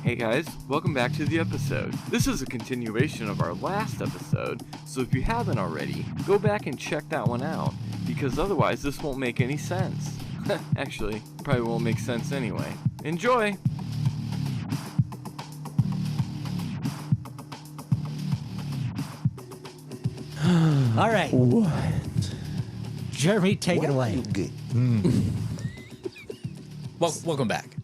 Hey guys, welcome back to the episode. This is a continuation of our last episode, so if you haven't already, go back and check that one out, because otherwise this won't make any sense. Actually, probably won't make sense anyway. Enjoy! All right. What? Jeremy, take it away. Welcome back.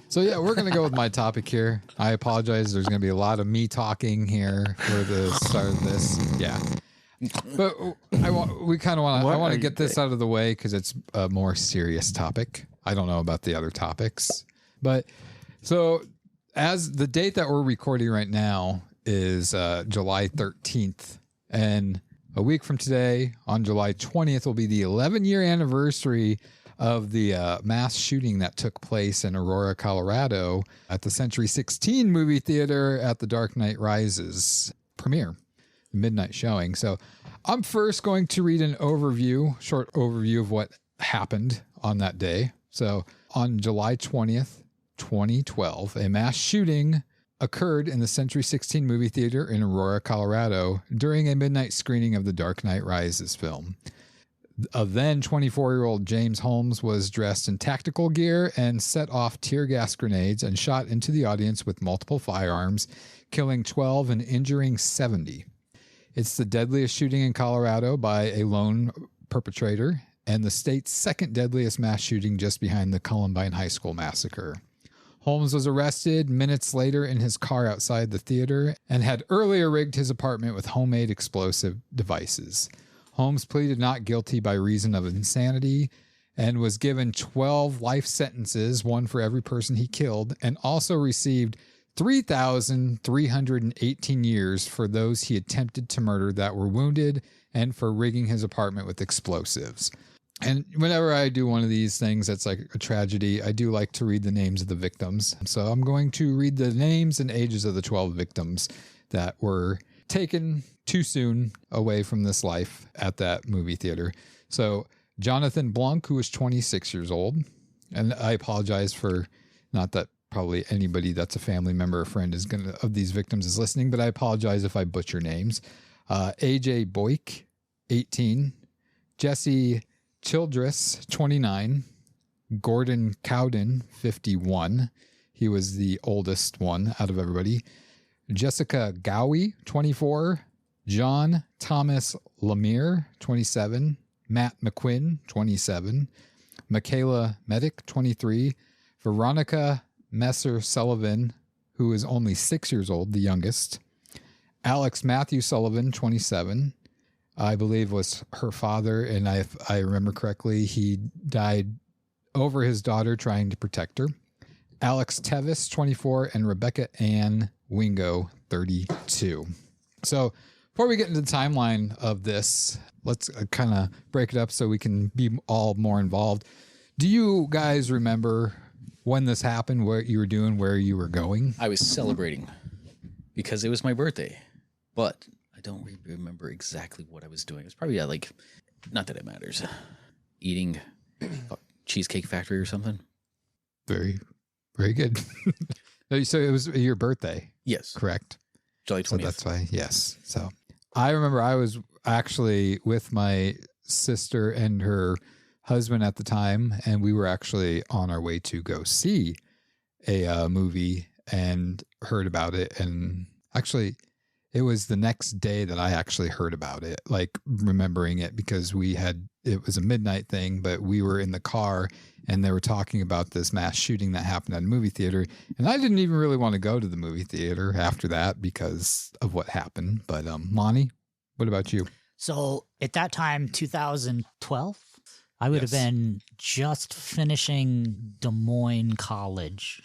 So yeah, we're gonna go with my topic here. I apologize. There's gonna be a lot of me talking here for the start of this. Yeah, but I want to get this out of the way because it's a more serious topic. I don't know about the other topics, but so as the date that we're recording right now is July 13th, and a week from today, on July 20th, will be the 11-year anniversary of the mass shooting that took place in Aurora, Colorado at the Century 16 movie theater at the Dark Knight Rises premiere, midnight showing. So I'm first going to read an short overview of what happened on that day. So on July 20th, 2012, a mass shooting occurred in the Century 16 movie theater in Aurora, Colorado during a midnight screening of the Dark Knight Rises film. A then 24-year-old James Holmes was dressed in tactical gear and set off tear gas grenades and shot into the audience with multiple firearms, killing 12 and injuring 70. It's the deadliest shooting in Colorado by a lone perpetrator and the state's second deadliest mass shooting just behind the Columbine High School massacre. Holmes was arrested minutes later in his car outside the theater and had earlier rigged his apartment with homemade explosive devices. Holmes pleaded not guilty by reason of insanity and was given 12 life sentences, one for every person he killed, and also received 3,318 years for those he attempted to murder that were wounded and for rigging his apartment with explosives. And whenever I do one of these things that's like a tragedy, I do like to read the names of the victims. So I'm going to read the names and ages of the 12 victims that were taken too soon away from this life at that movie theater. So Jonathan Blanc, who was 26 years old, and I apologize for, not that probably anybody that's a family member or friend of these victims is listening, but I apologize if I butcher names. AJ Boyk, 18, Jesse Childress, 29, Gordon Cowden, 51. He was the oldest one out of everybody. Jessica Gowie, 24, John Thomas Lemire, 27, Matt McQuinn, 27, Michaela Medic, 23, Veronica Messer Sullivan, who is only 6 years old, the youngest, Alex Matthew Sullivan, 27, I believe was her father, and if I remember correctly, he died over his daughter trying to protect her. Alex Tevis, 24, and Rebecca Ann Wingo, 32. So before we get into the timeline of this, let's kind of break it up so we can be all more involved. Do you guys remember when this happened, what you were doing, where you were going? I was celebrating because it was my birthday, but I don't remember exactly what I was doing. It was probably not that it matters, eating Cheesecake Factory or something. Very, very good. So it was your birthday. Yes. Correct. July 20th. So that's why, yes. So I remember I was actually with my sister and her husband at the time, and we were actually on our way to go see a movie and heard about it. And actually, it was the next day that I actually heard about it, like remembering it, because it was a midnight thing, but we were in the car and they were talking about this mass shooting that happened at a movie theater. And I didn't even really want to go to the movie theater after that because of what happened. But Lonnie, what about you? So at that time, 2012, I would have been just finishing Des Moines College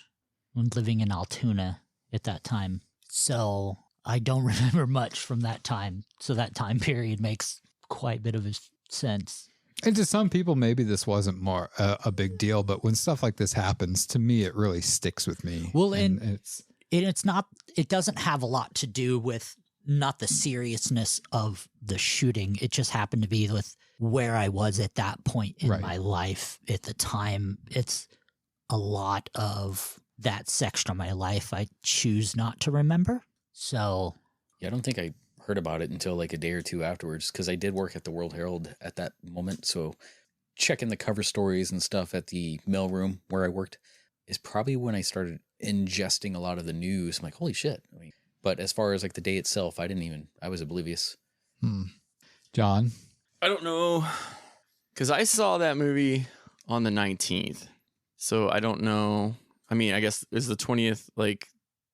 and living in Altoona at that time. So I don't remember much from that time. So that time period makes quite a bit of sense. And to some people, maybe this wasn't more a big deal, but when stuff like this happens, to me, it really sticks with me. Well, and it's not, it doesn't have a lot to do with not the seriousness of the shooting. It just happened to be with where I was at that point in my life at the time. It's a lot of that section of my life I choose not to remember. So Yeah, I don't think I heard about it until like a day or two afterwards, because I did work at the World Herald at that moment. So checking the cover stories and stuff at the mailroom where I worked is probably when I started ingesting a lot of the news. I'm like, holy shit. I mean, but as far as like the day itself, I was oblivious. John? I don't know, because I saw that movie on the 19th. So I don't know. I mean, I guess is the 20th like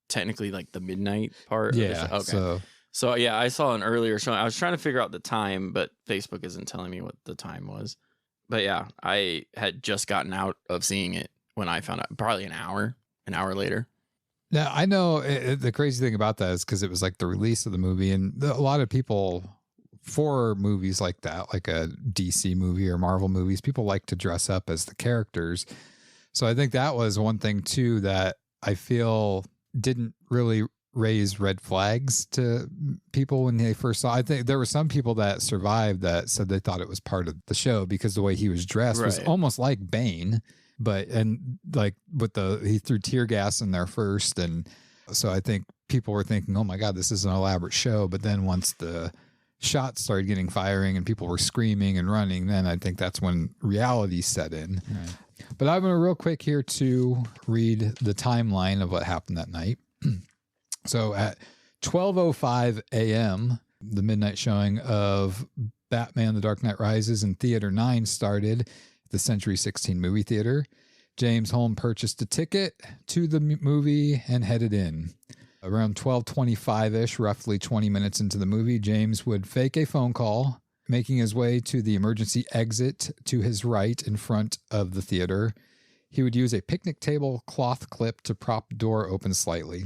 technically like the midnight part? Yeah. Okay. So yeah, I saw an earlier show. I was trying to figure out the time, but Facebook isn't telling me what the time was. But yeah, I had just gotten out of seeing it when I found out, probably an hour later. Now, I know the crazy thing about that is because it was like the release of the movie, and a lot of people, for movies like that, like a DC movie or Marvel movies, people like to dress up as the characters. So I think that was one thing too that I feel didn't really raise red flags to people when they first saw. I think there were some people that survived that said they thought it was part of the show because the way he was dressed was almost like Bane, and like he threw tear gas in there first, and so I think people were thinking, oh my God, this is an elaborate show. But then once the shots started getting firing and people were screaming and running, then I think that's when reality set in. Right. But I'm going to real quick here to read the timeline of what happened that night. So at 12:05 a.m., the midnight showing of Batman: The Dark Knight Rises in Theater 9 started at the Century 16 movie theater. James Holmes purchased a ticket to the movie and headed in. Around 12:25-ish, roughly 20 minutes into the movie, James would fake a phone call, making his way to the emergency exit to his right in front of the theater. He would use a picnic table cloth clip to prop the door open slightly.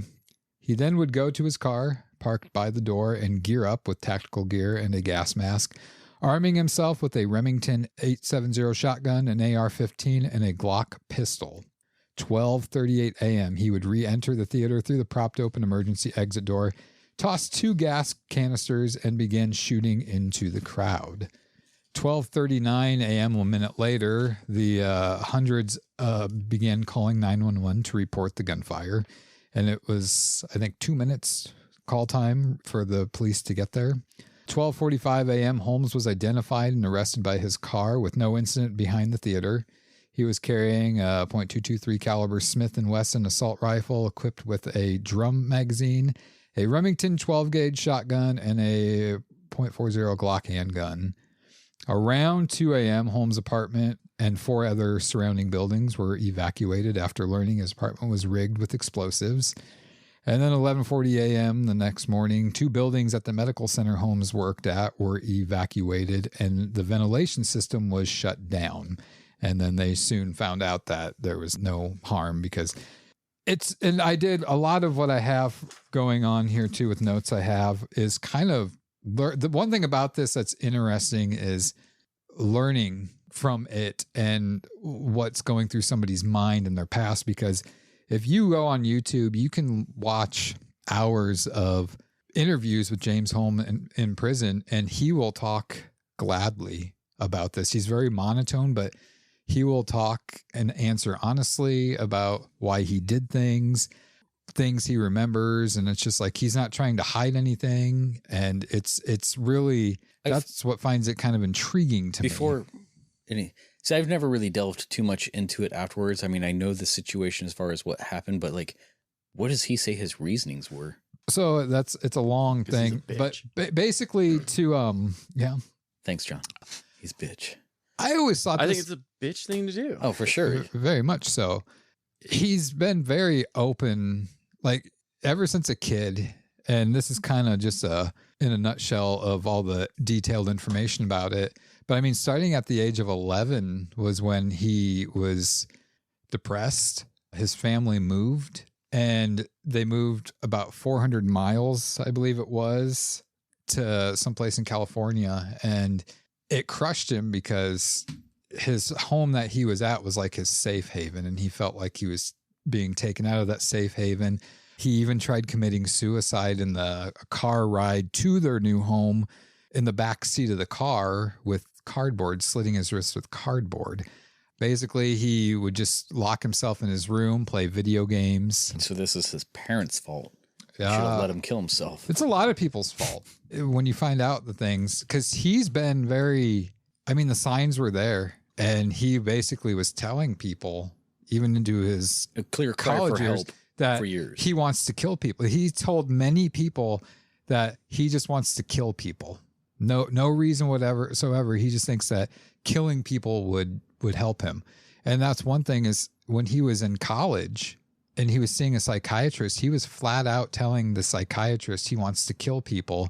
He then would go to his car, parked by the door, and gear up with tactical gear and a gas mask, arming himself with a Remington 870 shotgun, an AR-15, and a Glock pistol. 12:38 a.m., he would re-enter the theater through the propped open emergency exit door, toss 2 gas canisters, and begin shooting into the crowd. 12:39 a.m., a minute later, the hundreds began calling 911 to report the gunfire. And it was, I think, 2 minutes call time for the police to get there. 12:45 a.m., Holmes was identified and arrested by his car with no incident behind the theater. He was carrying a .223 caliber Smith & Wesson assault rifle equipped with a drum magazine, a Remington 12-gauge shotgun, and a .40 Glock handgun. Around 2 a.m., Holmes' apartment and 4 other surrounding buildings were evacuated after learning his apartment was rigged with explosives. And then 11:40 a.m. the next morning, 2 buildings at the medical center Holmes worked at were evacuated and the ventilation system was shut down. And then they soon found out that there was no harm because and I did a lot of what I have going on here too with notes I have is kind of, the one thing about this that's interesting is learning from it and what's going through somebody's mind in their past, because if you go on YouTube, you can watch hours of interviews with James Holmes in prison, and he will talk gladly about this. He's very monotone, but he will talk and answer honestly about why he did things he remembers. And it's just like, he's not trying to hide anything. And it's really, that's what finds it kind of intriguing to me. So I've never really delved too much into it afterwards. I mean, I know the situation as far as what happened, but like, what does he say his reasonings were? So it's a long thing, but basically yeah. Thanks, John. He's bitch. I always thought I think it's a bitch thing to do. Oh, for sure. Very much so. He's been very open, like ever since a kid. And this is kind of just in a nutshell of all the detailed information about it. But I mean, starting at the age of 11 was when he was depressed. His family moved, and they moved about 400 miles, I believe it was, to someplace in California. And it crushed him because his home that he was at was like his safe haven, and he felt like he was being taken out of that safe haven. He even tried committing suicide in the car ride to their new home in the back seat of the car with cardboard, slitting his wrist with cardboard. Basically, he would just lock himself in his room, play video games. So this is his parents' fault. Should have let him kill himself. It's a lot of people's fault when you find out the things, because he's been very, I mean, the signs were there, and he basically was telling people, even into his A clear cry college for years, help that for years. he wants to kill people. He told many people that he just wants to kill people. No reason whatsoever. He just thinks that killing people would help him. And that's one thing is when he was in college and he was seeing a psychiatrist, he was flat out telling the psychiatrist he wants to kill people.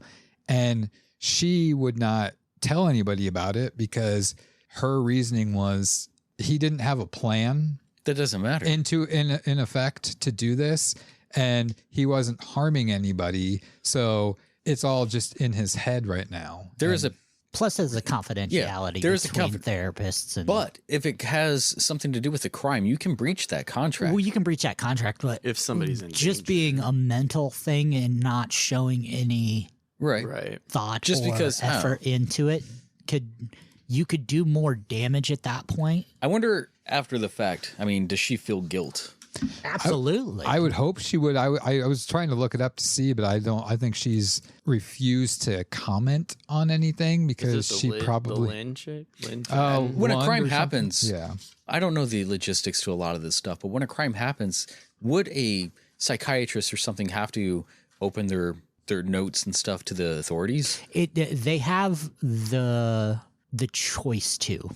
And she would not tell anybody about it because her reasoning was he didn't have a plan That doesn't matter. in effect to do this, and he wasn't harming anybody. So it's all just in his head right now. There is a Plus, there's a confidentiality there's a between therapists. And, but if it has something to do with the crime, you can breach that contract. well, you can breach that contract, but If somebody's in just danger. being a mental thing and not showing any right. Right. thought Just or because- effort into it you could do more damage at that point. I wonder after the fact, I mean, does she feel guilt? Absolutely. I would hope she would. I was trying to look it up to see, but I don't. I think she's refused to comment on anything because Is this she the probably. Lynn chick? Lynn When a Lund crime or something? happens, Yeah. I don't know the logistics to a lot of this stuff, but when a crime happens, would a psychiatrist or something have to open their notes and stuff to the authorities? They have the choice to.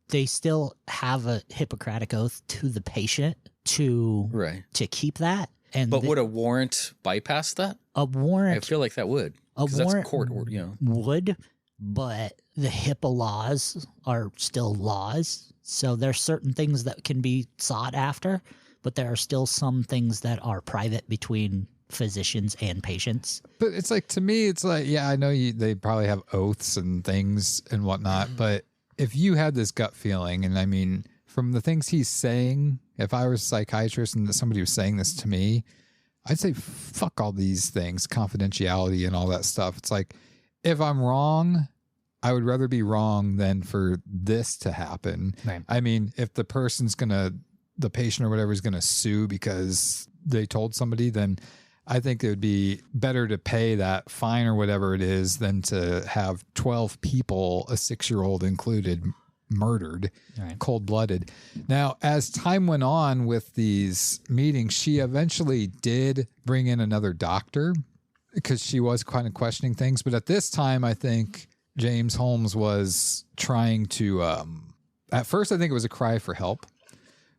They still have a Hippocratic oath to the patient to Right. keep that. And But would a warrant bypass that? a I warrant feel like that would. A 'Cause that's warrant court, you know. would, but the HIPAA laws are still laws. So there's certain things that can be sought after, but there are still some things that are private between physicians and patients. But it's like, to me, it's like, yeah, I know they probably have oaths and things and whatnot, but if you had this gut feeling, and I mean, from the things he's saying, if I was a psychiatrist and somebody was saying this to me, I'd say, fuck all these things, confidentiality and all that stuff. It's like, if I'm wrong, I would rather be wrong than for this to happen. Right. I mean, if the the patient or whatever is going to sue because they told somebody, then I think it would be better to pay that fine or whatever it is than to have 12 people, a 6-year-old included, murdered, Right. cold-blooded. Now, as time went on with these meetings, she eventually did bring in another doctor because she was kind of questioning things. But at this time, I think James Holmes was trying to, at first, I think it was a cry for help.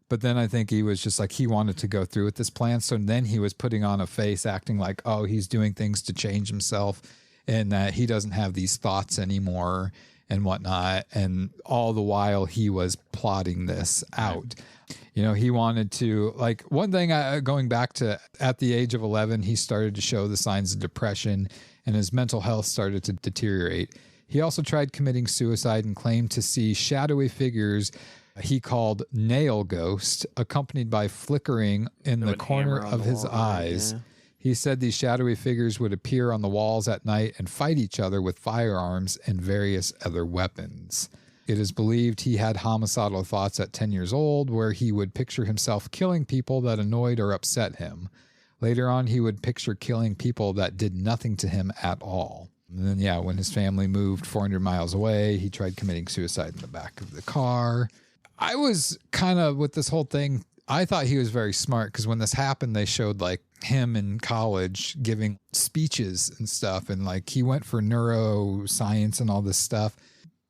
But then I think he was just like, he wanted to go through with this plan. So then he was putting on a face, acting like, oh, he's doing things to change himself and that he doesn't have these thoughts anymore and whatnot. And all the while he was plotting this out. You know, he wanted to, like, one thing going back to at the age of 11, he started to show the signs of depression and his mental health started to deteriorate. He also tried committing suicide and claimed to see shadowy figures he called nail ghost, accompanied by flickering in the would corner hammer on of the his wall, eyes. yeah. He said these shadowy figures would appear on the walls at night and fight each other with firearms and various other weapons. It is believed he had homicidal thoughts at 10 years old, where he would picture himself killing people that annoyed or upset him. Later on, he would picture killing people that did nothing to him at all. And then, yeah, when his family moved 400 miles away, he tried committing suicide in the back of the car. I was kind of, with this whole thing, I thought he was very smart because when this happened, they showed like him in college giving speeches and stuff. And like he went for neuroscience and all this stuff.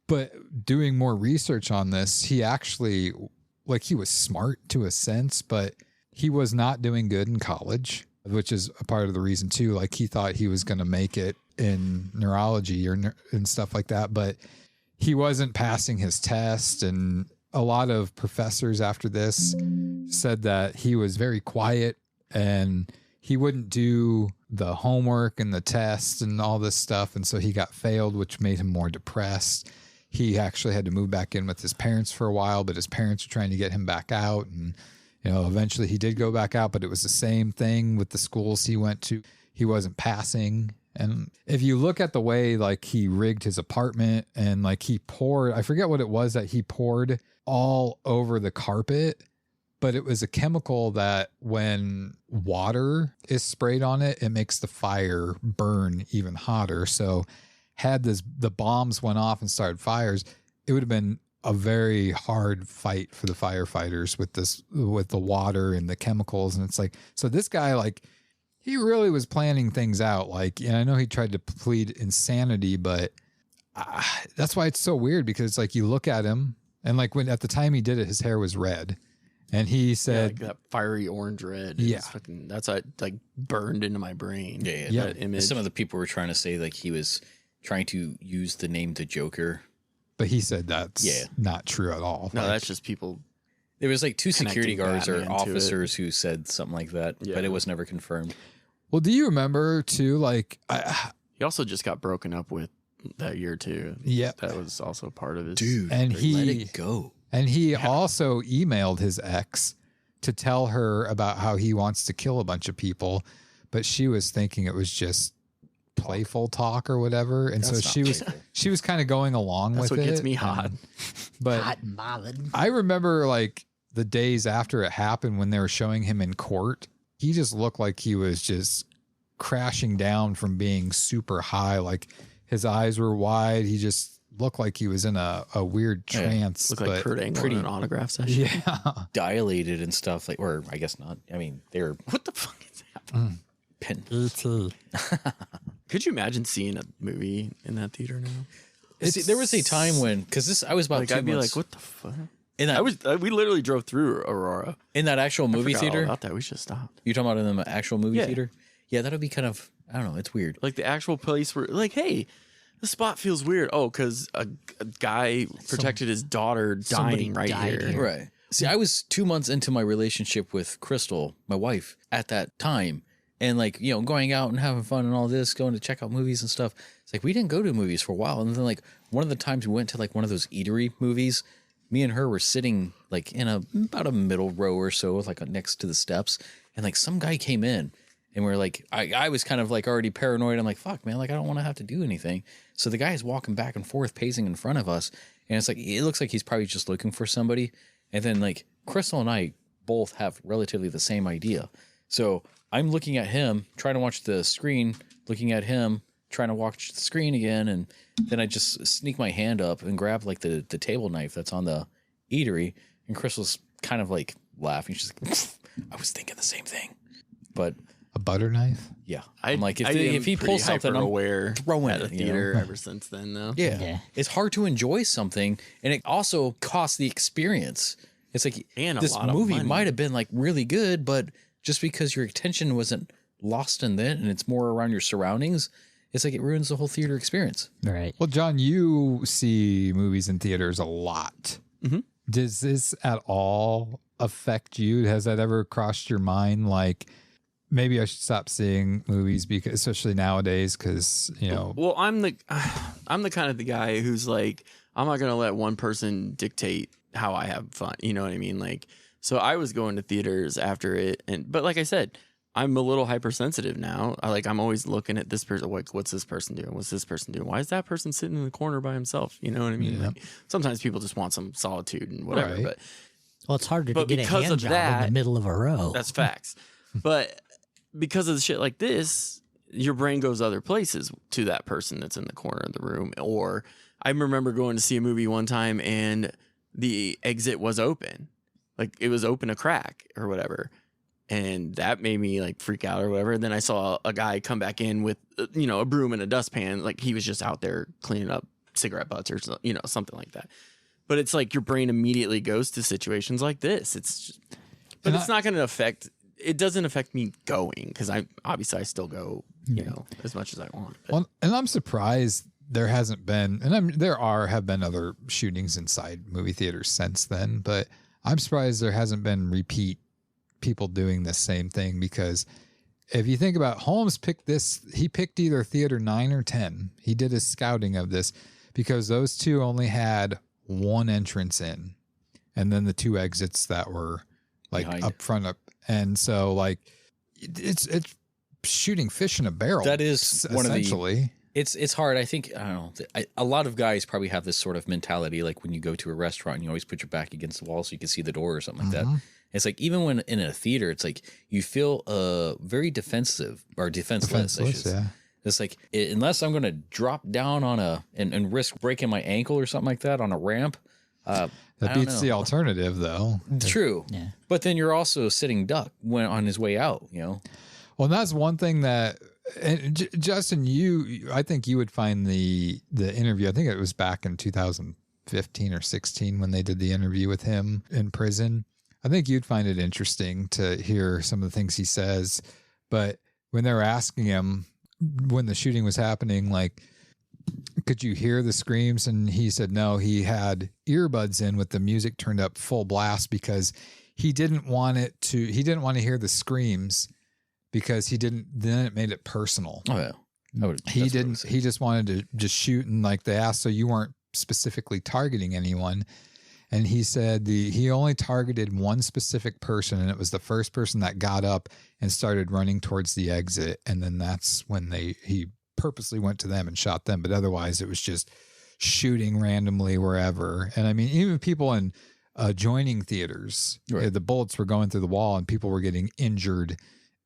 But doing more research on this, he actually, like, he was smart to a sense, but he was not doing good in college, which is a part of the reason too. Like he thought he was going to make it in neurology and stuff like that, but he wasn't passing his test. And a lot of professors after this said that he was very quiet and he wouldn't do the homework and the tests and all this stuff. And so he got failed, which made him more depressed. He actually had to move back in with his parents for a while, but his parents were trying to get him back out. And, you know, eventually he did go back out, but it was the same thing with the schools he went to. He wasn't passing. And if you look at the way like he rigged his apartment and like he poured, I forget what it was that he poured all over the carpet, but it was a chemical that when water is sprayed on it, it makes the fire burn even hotter. So had the bombs went off and started fires, it would have been a very hard fight for the firefighters with the water and the chemicals. And it's like, so this guy, like, he really was planning things out. Like, I know he tried to plead insanity, but that's why it's so weird, because like you look at him and like when at the time he did it, his hair was red. And he said, like that fiery orange red. Yeah. That's like burned into my brain. Yeah. That image. Some of the people were trying to say like he was trying to use the name the Joker. but he said that's not true at all. No, Like, that's just people. There was like 2 security guards or Batman to officers who said something like that, but it was never confirmed. well, do you remember too? Like, He also just got broken up with that year too. Yeah. That was also part of his. Dude, and let he it go. And he also emailed his ex to tell her about how he wants to kill a bunch of people, but she was thinking it was just playful talk or whatever, and That's so she was kind of going along That's with what it. gets me hot. But Hot and bothered. I remember like the days after it happened when they were showing him in court, he just looked like he was just crashing down from being super high. Like his eyes were wide. He just looked like he was in a weird trance. Looked like Kurt Angle in an autograph session. Yeah. Dilated and stuff, like, or I guess not. I mean, they're What the fuck is happening? pin. BPT. Could you imagine seeing a movie in that theater now? See, there was a time when, because I was about Like 2 I'd be months like, what the fuck? in that We literally drove through Aurora. in that actual movie Forgot all theater. about that. We should have stopped. You're talking about in the actual movie Yeah. theater? Yeah, that'll be kind of, I don't know, it's weird. Like the actual place where, like, hey, the spot feels weird. Oh, because a guy protected his daughter somebody dying right died here. here. Right. See, I was 2 months into my relationship with Crystal, my wife, at that time. And like, you know, going out and having fun and all this, going to check out movies and stuff. It's like, we didn't go to movies for a while. And then like one of the times we went to like one of those eatery movies, me and her were sitting like in about a middle row or so, like next to the steps. And like some guy came in and we're like, I was kind of like already paranoid. I'm like, fuck, man, like I don't want to have to do anything. So the guy is walking back and forth, pacing in front of us. And it's like, it looks like he's probably just looking for somebody. And then like Crystal and I both have relatively the same idea. So I'm looking at him, trying to watch the screen, looking at him, trying to watch the screen again. And then I just sneak my hand up and grab like the table knife that's on the eatery. And Crystal's kind of like laughing. She's like, I was thinking the same thing. But A butter knife? yeah, I'm like, I if am he pulls pretty something, I'm hyper-aware throwing at it, the you know? theater ever since then, though. Yeah. It's hard to enjoy something, and it also costs the experience. It's like, And a this lot of movie money. might have been like really good, but just because your attention wasn't lost in that and it's more around your surroundings, it's like it ruins the whole theater experience. Right. Well, John, you see movies in theaters a lot. Mhm. Does this at all affect you? Has that ever crossed your mind? Like, maybe I should stop seeing movies, because, especially nowadays, because, you know. Well, I'm the kind of the guy who's like, I'm not gonna let one person dictate how I have fun. You know what I mean? Like, so I was going to theaters after it, but like I said, I'm a little hypersensitive now. I'm always looking at this person. Like, what's this person doing? What's this person doing? Why is that person sitting in the corner by himself? You know what I mean? Yeah. Like, sometimes people just want some solitude and whatever. Right. But Well, it's harder to But get a because hand of job in the that- middle of a row. that's facts. But because of the shit like this, your brain goes other places to that person that's in the corner of the room. Or I remember going to see a movie one time and the exit was open. Like it was open a crack or whatever. And that made me like freak out or whatever. And then I saw a guy come back in with, a broom and a dustpan. Like he was just out there cleaning up cigarette butts or, something like that. But it's like your brain immediately goes to situations like this. It's just, but it's not going to affect, it doesn't affect me going because I still go, as much as I want. But Well, and I'm surprised there hasn't been, and have been other shootings inside movie theaters since then, but I'm surprised there hasn't been repeat people doing the same thing, because if you think about Holmes he picked either theater 9 or 10. He did his scouting of this because those two only had one entrance in, and then the 2 exits that were like Behind. up front up. And so like it's shooting fish in a barrel. That is one of the. essentially. It's hard. I think, I don't know. A lot of guys probably have this sort of mentality, like when you go to a restaurant and you always put your back against the wall so you can see the door or something like that. It's like, even when in a theater, it's like you feel very defensive or defenseless. Yeah. It's like, unless I'm going to drop down on and risk breaking my ankle or something like that on a ramp. That beats the alternative, though. True. Yeah. But then you're also sitting duck on his way out, you know? Well, and that's one thing that, and Justin, I think you would find the interview, I think it was back in 2015 or 16 when they did the interview with him in prison. I think you'd find it interesting to hear some of the things he says. But when they were asking him when the shooting was happening, like, could you hear the screams? And he said no, he had earbuds in with the music turned up full blast because he didn't want to hear the screams because then it made it personal. Oh yeah. He just wanted to just shoot, and like they asked, so you weren't specifically targeting anyone. And he said he only targeted one specific person, and it was the first person that got up and started running towards the exit. And then that's when he purposely went to them and shot them. But otherwise it was just shooting randomly wherever. And I mean, even people in adjoining theaters, right. The bullets were going through the wall and people were getting injured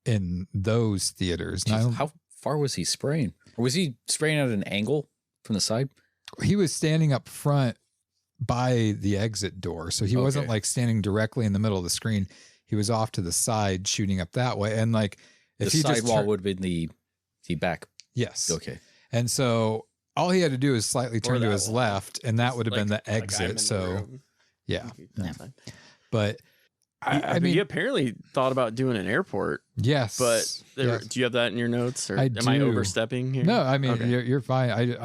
in those theaters. Jeez, how far was he spraying? Or was he spraying at an angle from the side? He was standing up front by the exit door. So he wasn't like standing directly in the middle of the screen. He was off to the side shooting up that way. And like, if the he side just wall would have been the back. Yes. Okay. And so all he had to do is slightly turn to his left, and that would have been the exit. So yeah. But I mean, he apparently thought about doing an airport. Yes. But do you have that in your notes, or am I overstepping here? No, I mean, you're fine.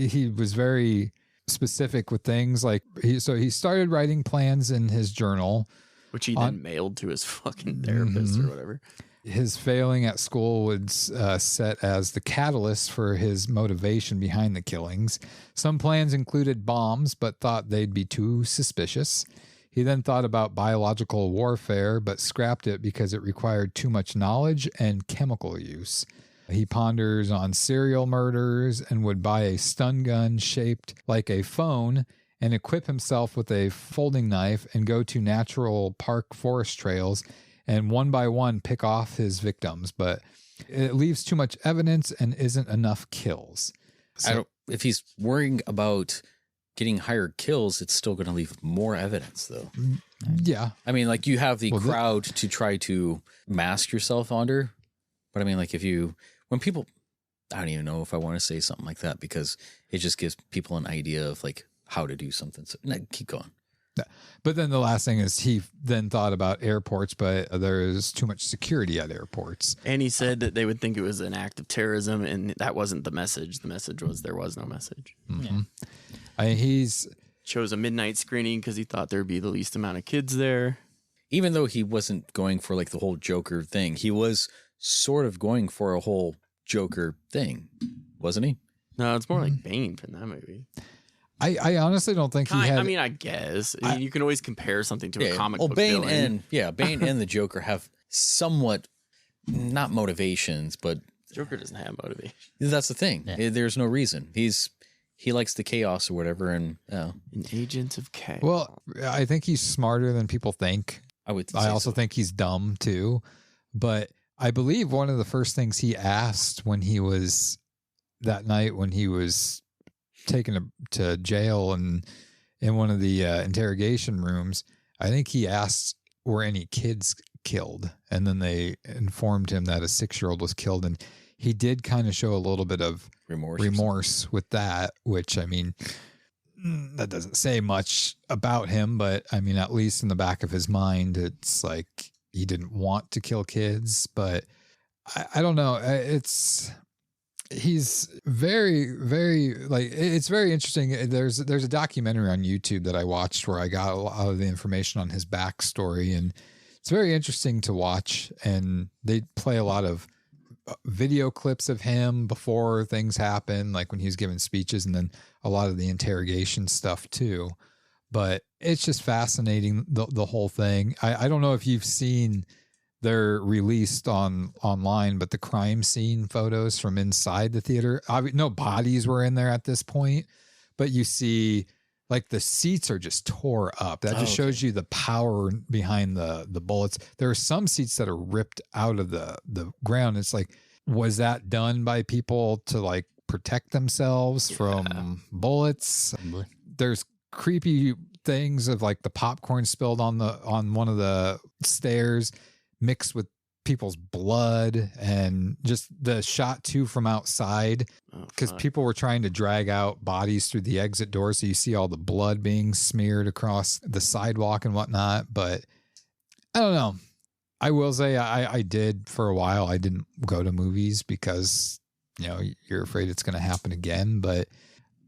He was very specific with things like he started writing plans in his journal, which he then mailed to his fucking therapist or whatever. His failing at school would set as the catalyst for his motivation behind the killings. Some plans included bombs, but thought they'd be too suspicious. He then thought about biological warfare, but scrapped it because it required too much knowledge and chemical use. He ponders on serial murders and would buy a stun gun shaped like a phone and equip himself with a folding knife and go to natural park forest trails and one by one pick off his victims. But it leaves too much evidence and isn't enough kills. So, if he's worrying about getting higher kills, it's still going to leave more evidence, though. Yeah. I mean, like, you have the crowd to try to mask yourself under. But I mean, like, when people, I don't even know if I want to say something like that because it just gives people an idea of like how to do something. So keep going. But then the last thing is he then thought about airports, but there is too much security at airports. And he said that they would think it was an act of terrorism, and that wasn't the message. The message was there was no message. Mm-hmm. Yeah. He's chose a midnight screening because he thought there'd be the least amount of kids there. Even though he wasn't going for like the whole Joker thing, he was sort of going for a whole Joker thing, wasn't he? No, it's more like Bane from that movie. I honestly don't think he had. I mean, I guess you can always compare something to a comic book Bane villain. Bane and the Joker have somewhat not motivations, but Joker doesn't have motivation. That's the thing. Yeah. There's no reason. He likes the chaos or whatever, and an agent of chaos. Well, I think he's smarter than people think. I also think he's dumb too, but I believe one of the first things he asked when he was that night when he was taken to jail and in one of the interrogation rooms, I think he asked, were any kids killed? And then they informed him that a 6-year-old was killed. And he did kind of show a little bit of remorse with that, which, I mean, that doesn't say much about him, but I mean, at least in the back of his mind, it's like he didn't want to kill kids, but I don't know. He's very, very, like, it's very interesting. There's a documentary on YouTube that I watched where I got a lot of the information on his backstory, and it's very interesting to watch. And they play a lot of video clips of him before things happen, like when he was giving speeches, and then a lot of the interrogation stuff too. But it's just fascinating, the whole thing. I don't know if you've seen they're released online, but the crime scene photos from inside the theater, no bodies were in there at this point, but you see like the seats are just tore up. That just shows you the power behind the bullets. There are some seats that are ripped out of the ground. It's like, was that done by people to like protect themselves from bullets? There's creepy things of like the popcorn spilled on one of the stairs mixed with people's blood, and just the shot too from outside, because people were trying to drag out bodies through the exit door. So you see all the blood being smeared across the sidewalk and whatnot. But I don't know. I will say I did for a while. I didn't go to movies because, you know, you're afraid it's going to happen again. But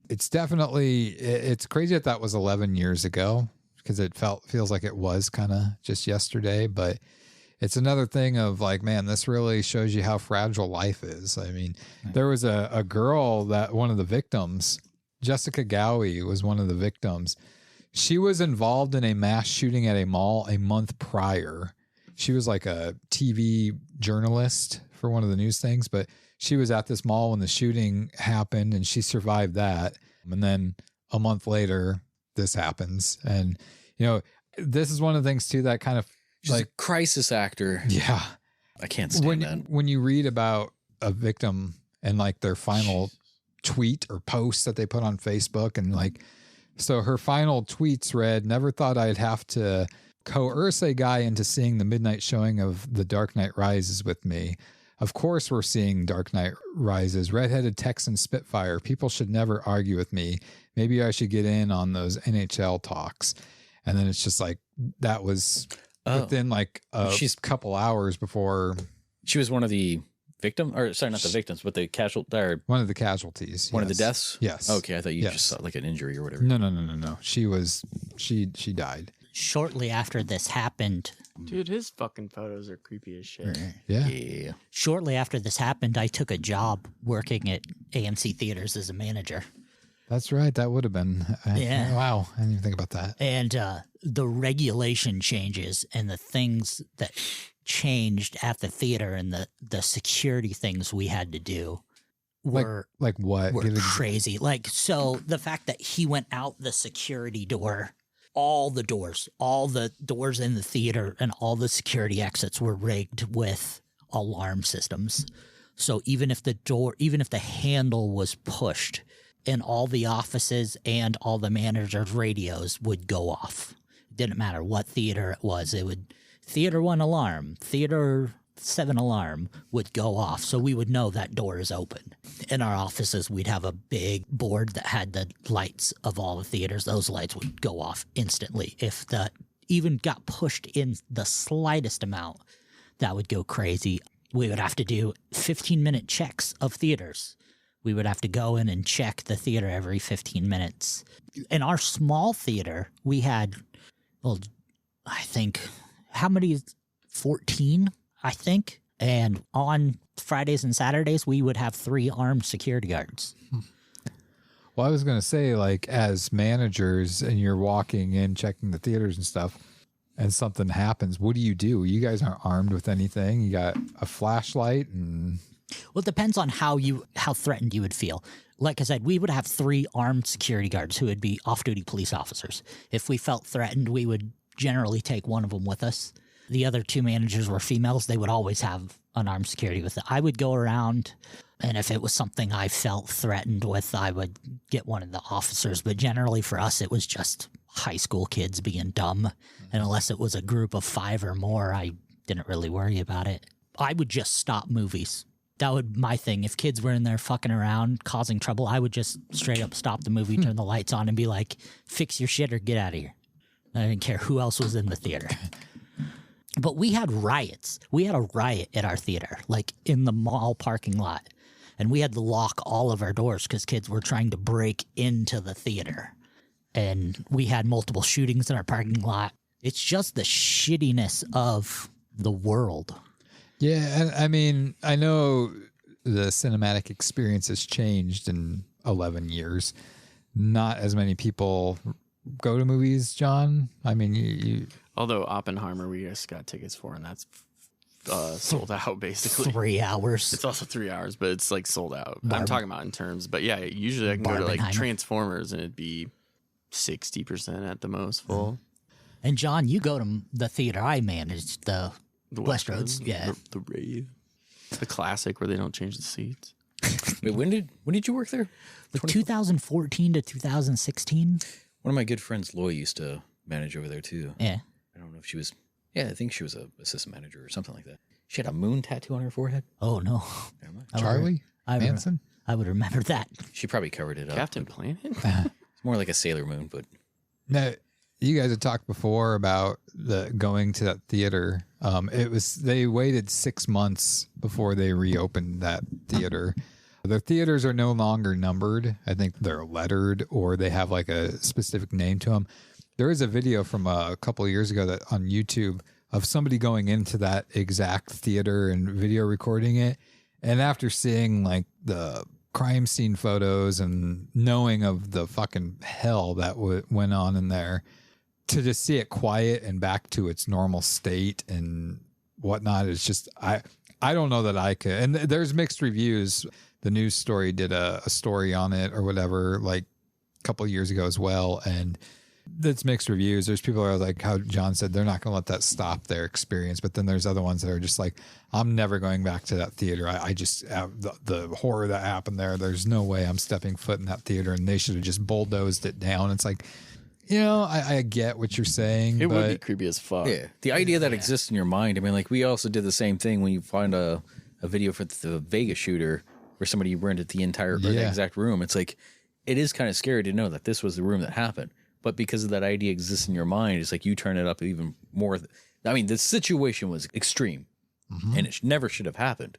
it's definitely, it's crazy that was 11 years ago, because it feels like it was kind of just yesterday. But it's another thing of like, man, this really shows you how fragile life is. I mean, there was a girl that one of the victims, Jessica Gowie, was one of the victims. She was involved in a mass shooting at a mall a month prior. She was like a TV journalist for one of the news things, but she was at this mall when the shooting happened, and she survived that. And then a month later, this happens. And, you know, this is one of the things too that kind of, she's like a crisis actor. Yeah. I can't stand that. When you read about a victim and like their final tweet or post that they put on Facebook, and like, so her final tweets read, "Never thought I'd have to coerce a guy into seeing the midnight showing of The Dark Knight Rises with me. Of course we're seeing Dark Knight Rises. Redheaded Texan Spitfire. People should never argue with me. Maybe I should get in on those NHL talks." And then it's just like, that was within like a couple hours before. She was one of the victims, or sorry, not the victims, but the one of the casualties. One of the deaths? Yes. Okay, I thought you just saw like an injury or whatever. No. She died. Shortly after this happened. Dude, his fucking photos are creepy as shit. Yeah. Shortly after this happened, I took a job working at AMC Theaters as a manager. That's right. That would have been. Wow. I didn't even think about that. And the regulation changes and the things that changed at the theater and the security things we had to do were like what? Were crazy. Like, so the fact that he went out the security door, all the doors in the theater and all the security exits were rigged with alarm systems. So even if the handle was pushed, and all the offices and all the managers' radios would go off. It didn't matter what theater it was. It would, Theater 1 alarm, Theater 7 alarm would go off. So we would know that door is open. In our offices, we'd have a big board that had the lights of all the theaters. Those lights would go off instantly. If that even got pushed in the slightest amount, that would go crazy. We would have to do 15-minute checks of theaters. We would have to go in and check the theater every 15 minutes. In our small theater, we had, I think, how many? 14, I think. And on Fridays and Saturdays, we would have 3 armed security guards. Well, I was going to say, like, as managers and you're walking in, checking the theaters and stuff, and something happens, what do? You guys aren't armed with anything. You got a flashlight and... Well, it depends on how threatened you would feel. Like I said, we would have 3 armed security guards who would be off-duty police officers. If we felt threatened, we would generally take one of them with us. The other 2 managers were females. They would always have an armed security with them. I would go around, and if it was something I felt threatened with, I would get one of the officers. But generally for us, it was just high school kids being dumb. And unless it was a group of 5 or more, I didn't really worry about it. I would just stop movies. That would my thing. If kids were in there fucking around, causing trouble, I would just straight up stop the movie, turn the lights on, and be like, fix your shit or get out of here. I didn't care who else was in the theater. But we had riots. We had a riot at our theater, like in the mall parking lot. And we had to lock all of our doors because kids were trying to break into the theater. And we had multiple shootings in our parking lot. It's just the shittiness of the world. Yeah, and I mean, I know the cinematic experience has changed in 11 years. Not as many people go to movies, John. I mean, you Although Oppenheimer, we just got tickets for, and that's sold out basically. 3 hours. It's also 3 hours, but it's like sold out. I'm talking about in terms, but yeah, usually I can go to like Transformers and it'd be 60% at the most full. And John, you go to the theater I managed, the Westroads. Yeah. The Rave. The classic where they don't change the seats. Wait, when did you work there? Like 2014 to 2016. One of my good friends, Loy, used to manage over there too. Yeah. I don't know if she was. Yeah, I think she was a assistant manager or something like that. She had a moon tattoo on her forehead. Oh no. Never mind. Charlie Manson? I would remember that. She probably covered it up. Captain Planet? It's more like a Sailor Moon, but Now, you guys had talked before about the going to that theater. They waited 6 months before they reopened that theater. Their theaters are no longer numbered. I think they're lettered or they have like a specific name to them. There is a video from a couple of years ago that on YouTube of somebody going into that exact theater and video recording it. And after seeing like the crime scene photos and knowing of the fucking hell that went on in there, to just see it quiet and back to its normal state and whatnot is just, I don't know that I could. And there's mixed reviews. The news story did a story on it or whatever, like a couple of years ago as well. And it's mixed reviews. There's people that are like, how John said, they're not going to let that stop their experience. But then there's other ones that are just like, I'm never going back to that theater. I just have the horror that happened there. There's no way I'm stepping foot in that theater, and they should have just bulldozed it down. It's like, you know, I get what you're saying. It but would be creepy as fuck. yeah, the idea that exists in your mind. I mean, like we also did the same thing when you find a video for the Vegas shooter where somebody rented the entire or the exact room. It's like, it is kind of scary to know that this was the room that happened. But because of that idea exists in your mind, it's like you turn it up even more. I mean, the situation was extreme and it never should have happened.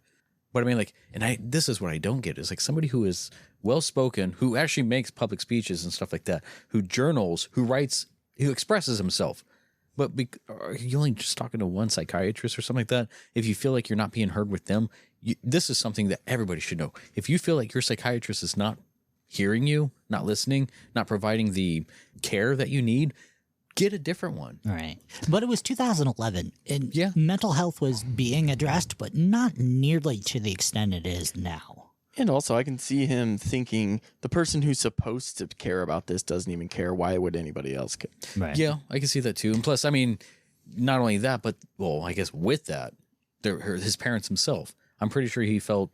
But I mean, like, and this is what I don't get is like somebody who is well-spoken, who actually makes public speeches and stuff like that, who journals, who writes, who expresses himself. But are you only just talking to one psychiatrist or something like that? If you feel like you're not being heard with them, this is something that everybody should know. If you feel like your psychiatrist is not hearing you, not listening, not providing the care that you need, get a different one. Right. But it was 2011, and Yeah. mental health was being addressed, but not nearly to the extent it is now. And also, I can see him thinking the person who's supposed to care about this doesn't even care. Why would anybody else care? Right. Yeah, I can see that too. And plus, I mean, not only that, but, well, I guess with that, his parents himself, I'm pretty sure he felt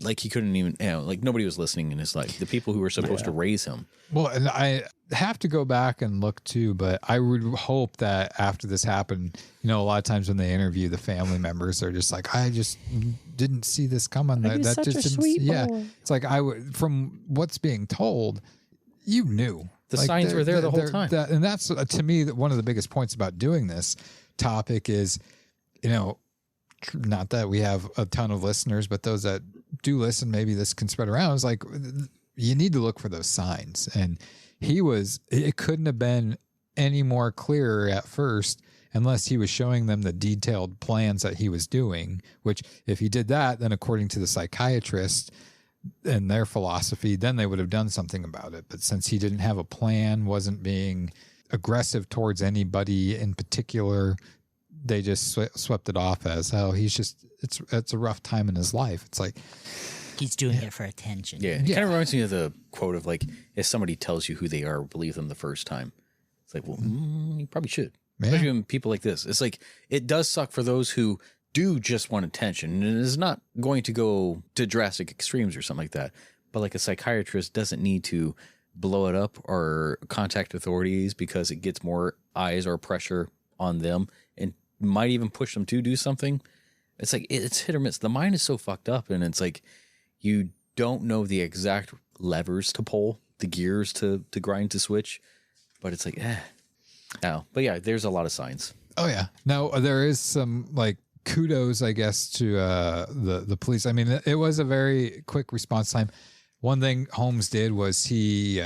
like he couldn't even, you know, like nobody was listening in his life. The people who were supposed to raise him. Well, and I have to go back and look too, but I would hope that after this happened, you know, a lot of times when they interview the family members, they're just like, I just didn't see this coming. That just didn't, yeah. It's like from what's being told, you knew. The Like, signs were there the whole time. And that's to me one of the biggest points about doing this topic is, you know, not that we have a ton of listeners, but those that do listen, maybe this can spread around. It's like, you need to look for those signs. And it couldn't have been any more clearer at first unless he was showing them the detailed plans that he was doing, which if he did that, then according to the psychiatrist and their philosophy, then they would have done something about it. But since he didn't have a plan, wasn't being aggressive towards anybody in particular, they just swept it off as, oh, it's a rough time in his life. It's like, He's doing it for attention. Yeah, it kind of reminds me of the quote of like, if somebody tells you who they are, believe them the first time. It's like, well, you probably should. Yeah. Especially when people like this. It's like, it does suck for those who do just want attention. And it is not going to go to drastic extremes or something like that. But like a psychiatrist doesn't need to blow it up or contact authorities because it gets more eyes or pressure on them and might even push them to do something. It's like, it's hit or miss. The mind is so fucked up, and it's like, you don't know the exact levers to pull, the gears to grind, to switch, but it's like, no. But yeah, there's a lot of signs. oh yeah. Now there is some like kudos, I guess, to the police. I mean, it was a very quick response time. One thing Holmes did was he,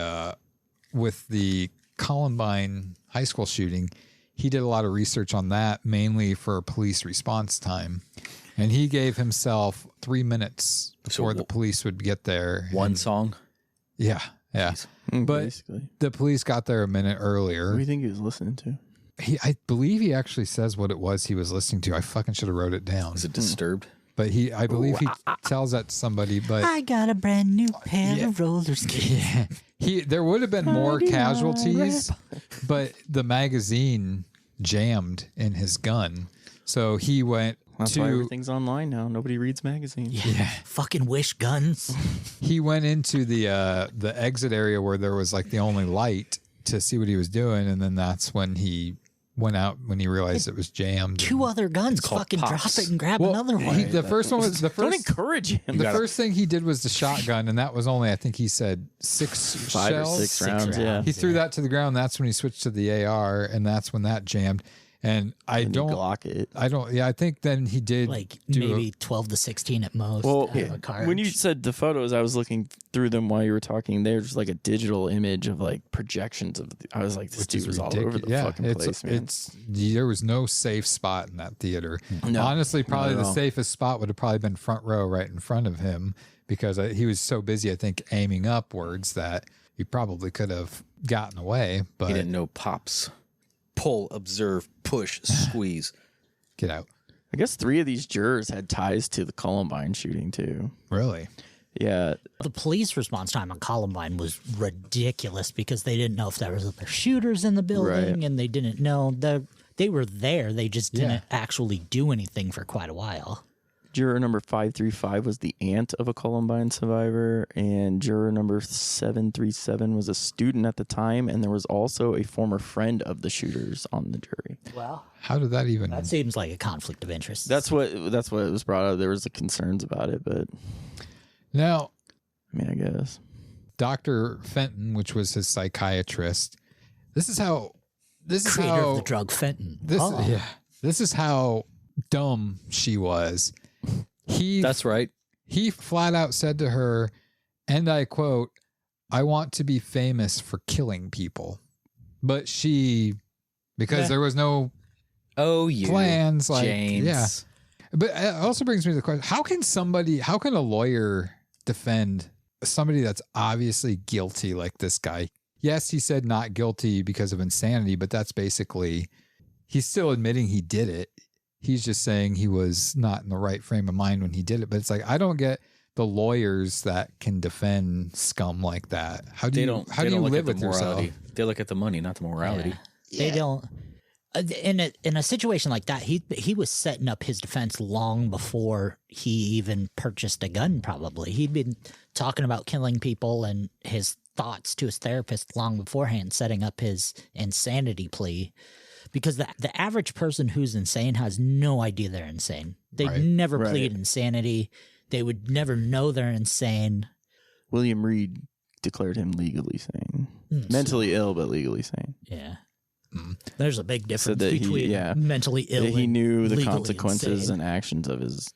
with the Columbine high school shooting, he did a lot of research on that, mainly for police response time. And he gave himself 3 minutes before the police would get there. One song? Yeah, yeah. But Basically. the police got there a minute earlier. What do you think he was listening to? I believe he actually says what it was he was listening to. I fucking should have wrote it down. Is it Disturbed? But I believe he tells that to somebody. But I got a brand new pair of roller skates. yeah, there would have been more casualties, but the magazine jammed in his gun, so he went. That's why everything's online now. Nobody reads magazines. Yeah. Fucking wish guns. He went into the exit area where there was like the only light to see what he was doing, and then that's when he went out when he realized it was jammed. 2 other guns. Fucking drop it and grab another one. The first one was the first. Don't encourage him. The first thing he did was the shotgun, and that was only, I think he said 5 or 6 rounds. Yeah, he threw that to the ground. That's when he switched to the AR, and that's when that jammed. And I don't Glock it. I don't. Yeah, I think then he did like maybe 12 to 16 at most. Well, when you said the photos, I was looking through them while you were talking. They're just like a digital image of like projections of. I was like, this dude was all over the fucking place, man. There was no safe spot in that theater. No, honestly, probably the safest spot would have probably been front row, right in front of him, because he was so busy, I think, aiming upwards that he probably could have gotten away. But he didn't know pops. Pull, observe, push, squeeze. Get out. I guess 3 of these jurors had ties to the Columbine shooting too. Really? Yeah. The police response time on Columbine was ridiculous because they didn't know if there was other shooters in the building, and they didn't know they were there. They just didn't actually do anything for quite a while. Juror number 535 was the aunt of a Columbine survivor, and juror number 737 was a student at the time, and there was also a former friend of the shooters on the jury. Well, how did that even? That seems like a conflict of interest. That's what it was brought up. There was concerns about it, but now, I mean, I guess Dr. Fenton, which was his psychiatrist, this is how creator of the drug fentanyl. This is how dumb she was. That's right. He flat out said to her, and I quote, "I want to be famous for killing people," but because there was no plans, like James. But it also brings me to the question: how can a lawyer defend somebody that's obviously guilty like this guy? Yes, he said not guilty because of insanity, but that's basically, he's still admitting he did it. He's just saying he was not in the right frame of mind when he did it. But it's like, I don't get the lawyers that can defend scum like that. How do you live with yourself? They look at the money, not the morality. Yeah. They don't. In a situation like that, he was setting up his defense long before he even purchased a gun. Probably he'd been talking about killing people and his thoughts to his therapist long beforehand, setting up his insanity plea. Because the average person who's insane has no idea they're insane. They'd never plead insanity. They would never know they're insane. William Reed declared him legally sane. Mentally ill, but legally sane. Yeah. There's a big difference between mentally ill and he knew the legally consequences insane. and actions of his...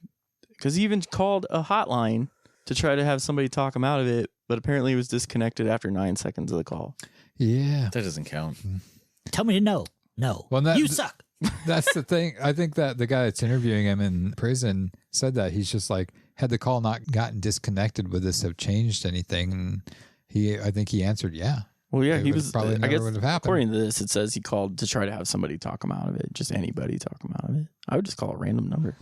Because he even called a hotline to try to have somebody talk him out of it, but apparently he was disconnected after 9 seconds of the call. Yeah. That doesn't count. Tell me to know. No. Well, you suck. That's the thing. I think that the guy that's interviewing him in prison said that he's just like, had the call not gotten disconnected, would this have changed anything? And I think he answered, yeah. Well, yeah, he was probably never would have happened. According to this, it says he called to try to have somebody talk him out of it. Just anybody talk him out of it. I would just call a random number.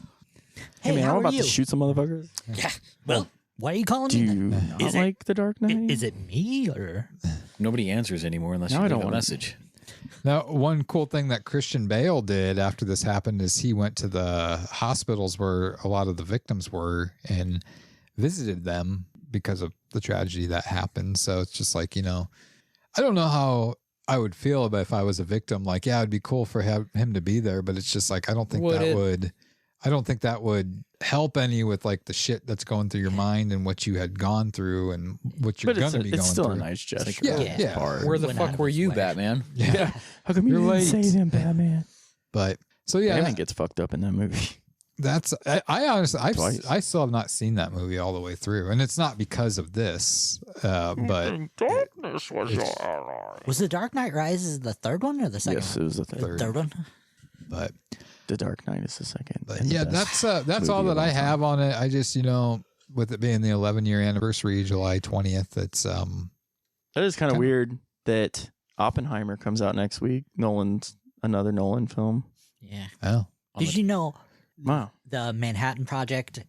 Hey, man, how I'm are about you? to shoot some motherfuckers. Yeah. Well, why are you calling Do me? you not like The Dark Knight? Is it me or? Nobody answers anymore unless Now I you don't leave a wanna- message. Now, one cool thing that Christian Bale did after this happened is he went to the hospitals where a lot of the victims were and visited them because of the tragedy that happened. So it's just like, I don't know how I would feel about if I was a victim. Like, yeah, it'd be cool for him to be there, but it's just like, I don't think that would help any with like the shit that's going through your mind and what you had gone through and what you're going to be going through. It's still a nice gesture. Yeah. Part. Where the Went fuck out were of his you, way. Batman? Yeah. How come you You're didn't late. save him, Batman? But so yeah, Batman gets fucked up in that movie. that's I honestly Twice. I still have not seen that movie all the way through, and it's not because of this, but Darkness was Was The Dark Knight Rises the third one or the second? Yes, it was the third. The third one. but The Dark Knight is the second. But and the yeah, best that's all movie that of I all time. have on it. I just, with it being the 11-year anniversary, July 20th, it's That is kind of weird that Oppenheimer comes out next week. Nolan's another Nolan film. Yeah. Oh. Did you know Wow. the Manhattan Project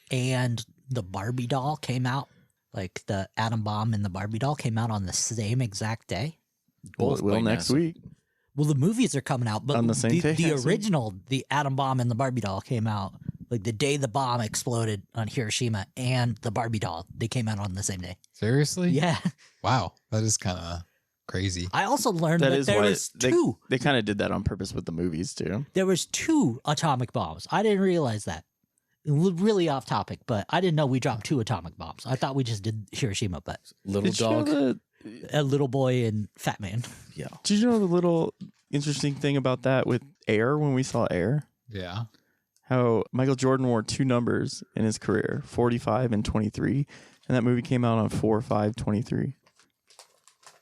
and the Barbie doll came out? Like the atom bomb and the Barbie doll came out on the same exact day? Both will by next NASA. week. Well, the movies are coming out, but On the same day the next week? original, the atom bomb and the Barbie doll came out like the day the bomb exploded on Hiroshima, and the Barbie doll, they came out on the same day. Seriously? Yeah. Wow. That is kind of crazy. I also learned That that is there why was they two. they kind of did that on purpose with the movies too. There was two atomic bombs. I didn't realize that. Really off topic, but I didn't know we dropped two atomic bombs. I thought we just did Hiroshima, but Little Did you know dog. a little boy and Fat Man. Yeah. Did you know the little interesting thing about that with Air when we saw Air? Yeah. How Michael Jordan wore two numbers in his career, 45 and 23, and that movie came out on 4/5/23.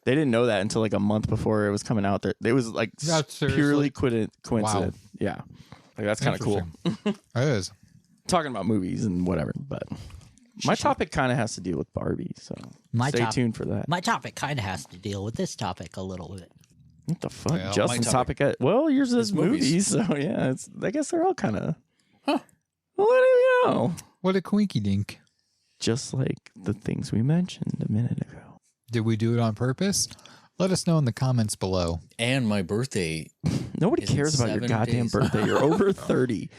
They didn't know that until like a month before it was coming out. There, it was like That's purely seriously? coincidence. Yeah, like that's kind of cool. Interesting. It is. Talking about movies and whatever, but my topic kind of has to deal with Barbie, so My stay top- tuned for that. My topic kind of has to deal with this topic a little bit. What the fuck? Well, Justin's my topic. Well, yours is is movies. movies, so yeah. It's. I guess they're all kind of. Huh. Well, let you know. What a quinky dink. Just like the things we mentioned a minute ago. Did we do it on purpose? Let us know in the comments below. And my birthday. Nobody Is it cares about your 7 goddamn days? birthday. You're over 30.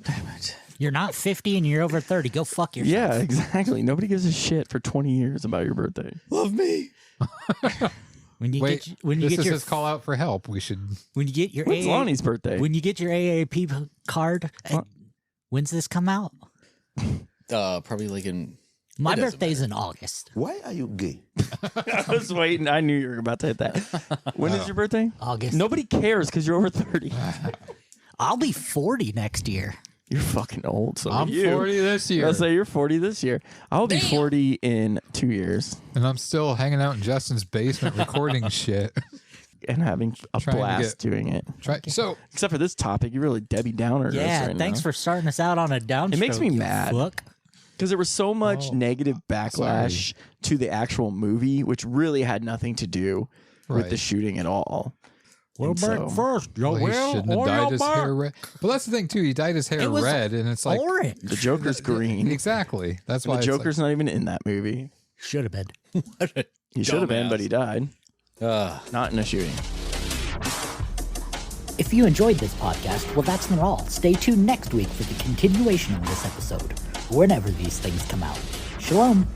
Damn it. You're not 50 and you're over 30. Go fuck yourself. Yeah, exactly. Nobody gives a shit for 20 years about your birthday. Love me. When you Wait, get when you this get is your his call out for help. We should. when you get your When's AA, Lonnie's birthday? when you get your AAP card, What? when's this come out? Probably like in. My It doesn't birthday's in August. Why are you gay? I was waiting. I knew you were about to hit that. When is your birthday? August. Nobody cares because you're over 30. I'll be 40 next year. You're fucking old. So I'm are you. 40 this year. I'll say you're 40 this year. I'll be 40 in 2 years And I'm still hanging out in Justin's basement recording shit. and having a Trying to blast doing it. So, Except for this topic, you really Debbie Downer. Yeah, right thanks now. for starting us out on a downstroke. It makes me you mad. Fuck. Because there was so much Oh, negative backlash to the actual movie, which really had nothing to do with Right. the shooting at all. Well, And back so- first, yo, well, he shouldn't have dyed his hair red. Well, that's the thing too. He dyed his hair It was red, and it's like orange. The Joker's green. exactly. That's And why the it's Joker's not even in that movie. Should have been. He should have been, but he died. Ah. Not in a shooting. If you enjoyed this podcast, well, that's not all. Stay tuned next week for the continuation of this episode, whenever these things come out. Shalom.